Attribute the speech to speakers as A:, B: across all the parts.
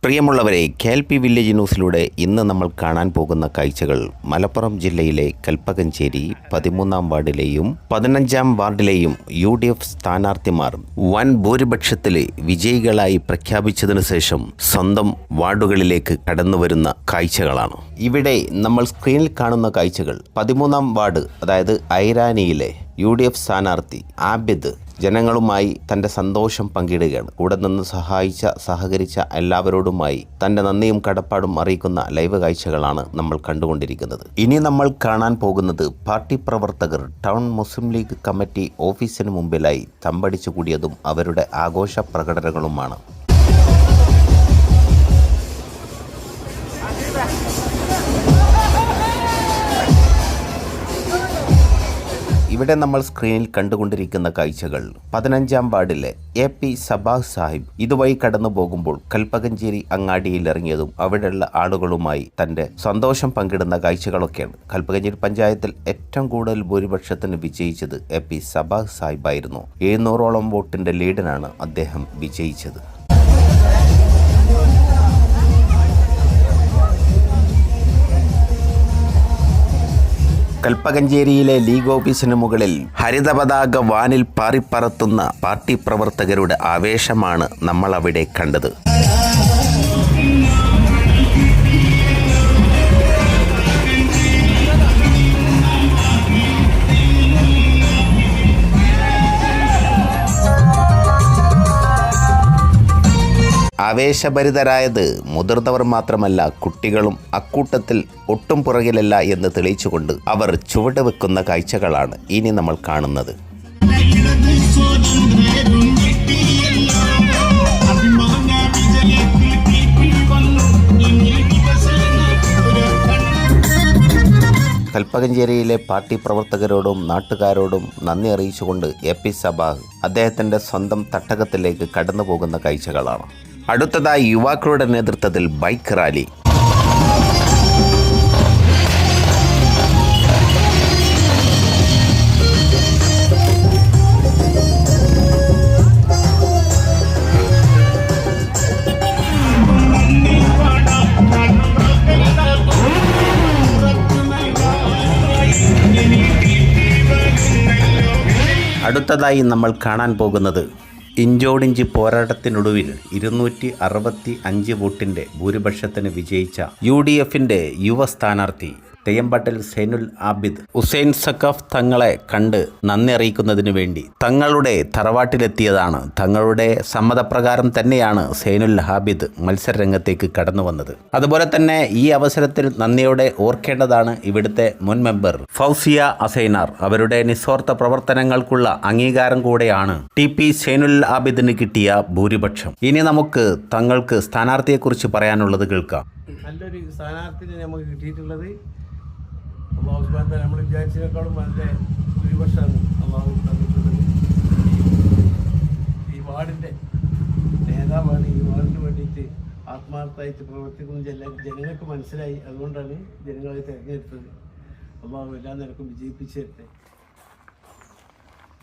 A: പ്രിയമുള്ളവരെ, KLP village ന്യൂസിലൂടെ ഇന്ന് നമ്മൾ കാണാൻ പോകുന്ന കാഴ്ചകൾ മലപ്പുറം ജില്ലയിലെ കൽപ്പകഞ്ചേരി 13-ാം വാർഡിലെയും 15-ാം വാർഡിലെയും UDF സ്ഥാനാർത്ഥിമാർ വൻ ഭൂരിപക്ഷത്തിൽ വിജയികളായി പ്രഖ്യാപിച്ചതിനു ശേഷം സ്വന്തം വാർഡുകളിലേക്ക് കടന്നുവരുന്ന കാഴ്ചകളാണ്. ഇവിടെ നമ്മൾ സ്ക്രീനിൽ കാണുന്ന കാഴ്ചകൾ 13-ാം വാർഡ്, അതായത് ഐരാനിയിലെ UDF സ്ഥാനാർത്ഥി ആബിദ് ജനങ്ങളുമായി തൻ്റെ സന്തോഷം പങ്കിടുകയാണ്. കൂടെ നിന്ന് സഹകരിച്ച എല്ലാവരോടുമായി തൻ്റെ നന്ദിയും കടപ്പാടും അറിയിക്കുന്ന ലൈവ് കാഴ്ചകളാണ് നമ്മൾ കണ്ടുകൊണ്ടിരിക്കുന്നത്. ഇനി നമ്മൾ കാണാൻ പോകുന്നത് പാർട്ടി പ്രവർത്തകർ ടൗൺ മുസ്ലിം ലീഗ് കമ്മിറ്റി ഓഫീസിന് മുമ്പിലായി തമ്പടിച്ചു കൂടിയതും അവരുടെ ആഘോഷ പ്രകടനങ്ങളുമാണ്. ഇവിടെ നമ്മൾ സ്ക്രീനിൽ കണ്ടുകൊണ്ടിരിക്കുന്ന കാഴ്ചകൾ 15-ാം വാർഡിലെ AP സബാഹ് സാഹിബ് ഇതുവഴി കടന്നു പോകുമ്പോൾ കൽപ്പകഞ്ചേരി അങ്ങാടിയിൽ ഇറങ്ങിയതും അവിടെയുള്ള ആളുകളുമായി തൻ്റെ സന്തോഷം പങ്കിടുന്ന കാഴ്ചകളൊക്കെയാണ്. കൽപ്പകഞ്ചേരി പഞ്ചായത്തിൽ ഏറ്റവും കൂടുതൽ ഭൂരിപക്ഷത്തിന് വിജയിച്ചത് AP സബാഹ് സാഹിബായിരുന്നു. 700ഓളം വോട്ടിൻ്റെ ലീഡിനാണ് അദ്ദേഹം വിജയിച്ചത്. കൽപ്പകഞ്ചേരിയിലെ ലീഗ് ഓഫീസിന് മുകളിൽ ഹരിതപതാക വാനിൽ പാറിപ്പറത്തുന്ന പാർട്ടി പ്രവർത്തകരുടെ ആവേശമാണ് നമ്മൾ അവിടെ കണ്ടത്. ആവേശഭരിതരായത് മുതിർന്നവർ മാത്രമല്ല, കുട്ടികളും അക്കൂട്ടത്തിൽ ഒട്ടും പുറകിലല്ല എന്ന് തെളിയിച്ചുകൊണ്ട് അവർ ചുവട് വെക്കുന്ന കാഴ്ചകളാണ് ഇനി നമ്മൾ കാണുന്നത്. കൽപ്പകഞ്ചേരിയിലെ പാർട്ടി പ്രവർത്തകരോടും നാട്ടുകാരോടും നന്ദി അറിയിച്ചുകൊണ്ട് AP സബാഹ് അദ്ദേഹത്തിൻ്റെ സ്വന്തം തട്ടകത്തിലേക്ക് കടന്നു പോകുന്ന കാഴ്ചകളാണ്. അടുത്തതായി യുവാക്കളുടെ നേതൃത്വത്തിൽ ബൈക്ക് റാലി. അടുത്തതായി നമ്മൾ കാണാൻ പോകുന്നത് ഇഞ്ചോടിഞ്ച് പോരാട്ടത്തിനൊടുവിൽ 265 വോട്ടിൻ്റെ ഭൂരിപക്ഷത്തിന് വിജയിച്ച UDFൻ്റെ യുവ സ്ഥാനാർത്ഥി തെയ്യമ്പട്ടൽ സൈനുൽ ആബിദ് ഹുസൈൻ സഖാഫ് തങ്ങളെ കണ്ട് നന്ദി അറിയിക്കുന്നതിന് വേണ്ടി തങ്ങളുടെ തറവാട്ടിലെത്തിയതാണ്. തങ്ങളുടെ സമ്മതപ്രകാരം തന്നെയാണ് സൈനുൽ ആബിദ് മത്സരരംഗത്തേക്ക് കടന്നു വന്നത്. അതുപോലെ തന്നെ ഈ അവസരത്തിൽ നന്ദിയോടെ ഓർക്കേണ്ടതാണ് ഇവിടുത്തെ മുൻ മെമ്പർ ഫൗസിയ അസൈനാർ. അവരുടെ നിസ്വാർത്ഥ പ്രവർത്തനങ്ങൾക്കുള്ള അംഗീകാരം കൂടെയാണ് TP സൈനുൽ ആബിദിന് കിട്ടിയ ഭൂരിപക്ഷം. ഇനി നമുക്ക് തങ്ങൾക്ക് സ്ഥാനാർത്ഥിയെക്കുറിച്ച് പറയാനുള്ളത് കേൾക്കാം.
B: നല്ലൊരു സ്ഥാനാർത്ഥിനെ നമുക്ക് കിട്ടിയിട്ടുള്ളത് അള്ളാഹു സുബ്ഹാനഹു വ തആല നമ്മൾ വിചാരിച്ചതിനേക്കാളും നല്ല ഭൂരിപക്ഷമാണ് അള്ളാഹു തന്നിട്ടുള്ളത്. ഈ വാർഡിൻ്റെ നേതാവാണ്. ഈ വാർഡിന് വേണ്ടിയിട്ട് ആത്മാർത്ഥമായിട്ട് പ്രവർത്തിക്കുന്ന ജനങ്ങൾക്ക് മനസ്സിലായി. അതുകൊണ്ടാണ് ജനങ്ങളെ തിരഞ്ഞെടുത്തത്. അള്ളാഹു എല്ലാ നിലക്കും വിജയിപ്പിച്ചു തരട്ടെ.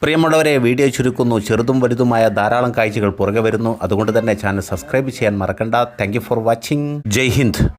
A: പ്രിയമുള്ളവരെ, വീഡിയോ ചുരുക്കുന്നു. ചെറുതും വലുതുമായ ധാരാളം കാഴ്ചകൾ പുറകെ വരുന്നു. അതുകൊണ്ട് തന്നെ ചാനൽ സബ്സ്ക്രൈബ് ചെയ്യാൻ മറക്കണ്ട. Thank you for watching. ജയ് ഹിന്ദ്.